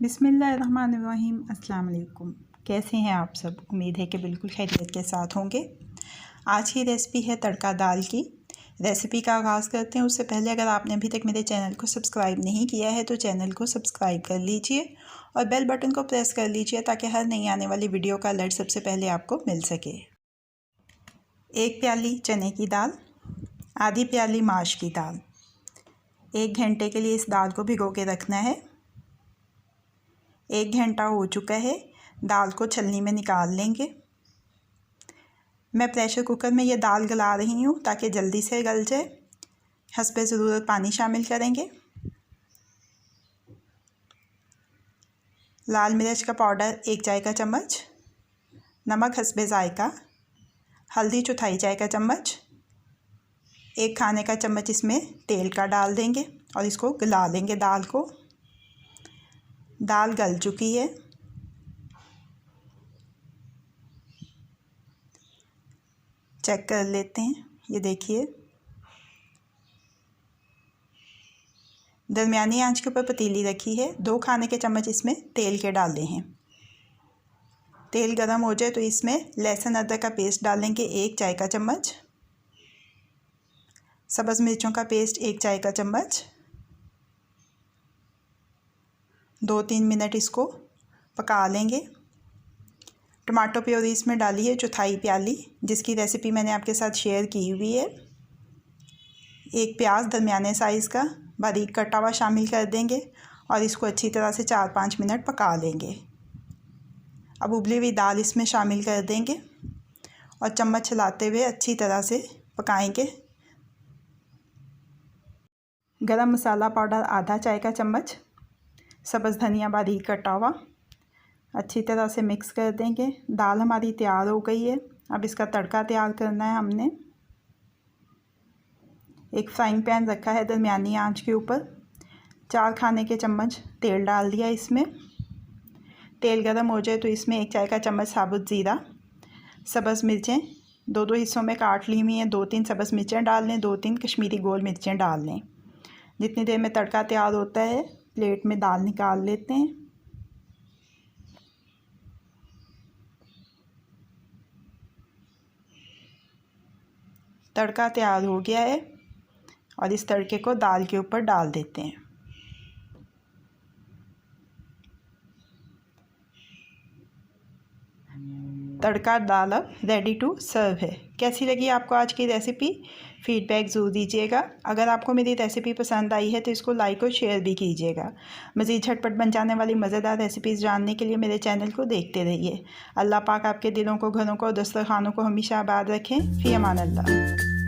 बिस्मिल्लाहिर्रहमानिर्रहीम। अस्सलाम वालेकुम। कैसे हैं आप सब? उम्मीद है कि बिल्कुल खैरियत के साथ होंगे। आज की रेसिपी है तड़का दाल की। रेसिपी का आगाज़ करते हैं। उससे पहले अगर आपने अभी तक मेरे चैनल को सब्सक्राइब नहीं किया है तो चैनल को सब्सक्राइब कर लीजिए और बेल बटन को प्रेस कर लीजिए ताकि हर नई आने वाली वीडियो का अलर्ट सबसे पहले आपको मिल सके। 1 प्याली चने की दाल, आधी प्याली माश की दाल। 1 घंटे के लिए इस दाल को भिगो के रखना है। 1 घंटा हो चुका है। दाल को छलनी में निकाल लेंगे। मैं प्रेशर कुकर में ये दाल गला रही हूँ ताकि जल्दी से गल जाए। हस्बे ज़रूरत पानी शामिल करेंगे। लाल मिर्च का पाउडर 1 चाय का चम्मच, नमक हस्बे जायका, हल्दी चौथाई चाय का चम्मच, 1 खाने का चम्मच इसमें तेल का डाल देंगे और इसको गला लेंगे दाल को। दाल गल चुकी है। चेक कर लेते हैं। ये देखिए, दरमियानी आंच के ऊपर पतीली रखी है। 2 खाने के चम्मच इसमें तेल के डाले हैं। तेल गरम हो जाए तो इसमें लहसुन अदरक का पेस्ट डालेंगे 1 चाय का चम्मच, सब्ज़ मिर्चों का पेस्ट 1 चाय का चम्मच। 2-3 मिनट इसको पका लेंगे। टमाटो प्योरी इसमें डाली है चौथाई प्याली, जिसकी रेसिपी मैंने आपके साथ शेयर की हुई है। 1 प्याज दरमियाने साइज़ का बारीक कटा हुआ शामिल कर देंगे और इसको अच्छी तरह से 4-5 मिनट पका लेंगे। अब उबली हुई दाल इसमें शामिल कर देंगे और चम्मच चलाते हुए अच्छी तरह से पकाएंगे। गरम मसाला पाउडर आधा चाय का चम्मच, सब्ज़ धनिया बारीक कटा हुआ, अच्छी तरह से मिक्स कर देंगे। दाल हमारी तैयार हो गई है। अब इसका तड़का तैयार करना है। हमने एक फ्राइंग पैन रखा है दरमियानी आंच के ऊपर। 4 खाने के चम्मच तेल डाल दिया इसमें। तेल गरम हो जाए तो इसमें 1 चाय का चम्मच साबुत ज़ीरा, सब्ज़ मिर्चें 2-2 हिस्सों में काट ली हुई हैं, 2-3 सब्ज़ मिर्चें डाल लें, 2-3 कश्मीरी गोल मिर्चें डाल लें। जितनी देर में तड़का तैयार होता है प्लेट में दाल निकाल लेते हैं। तड़का तैयार हो गया है और इस तड़के को दाल के ऊपर डाल देते हैं। तड़का दाल अब रेडी टू सर्व है। कैसी लगी आपको आज की रेसिपी? फीडबैक ज़रूर दीजिएगा। अगर आपको मेरी रेसिपी पसंद आई है तो इसको लाइक और शेयर भी कीजिएगा। मज़ीद झटपट बन जाने वाली मज़ेदार रेसिपीज़ जानने के लिए मेरे चैनल को देखते रहिए। अल्लाह पाक आपके दिलों को, घरों को और दस्तरखानों को हमेशा आबाद रखें। फ़ी अमान अल्लाह।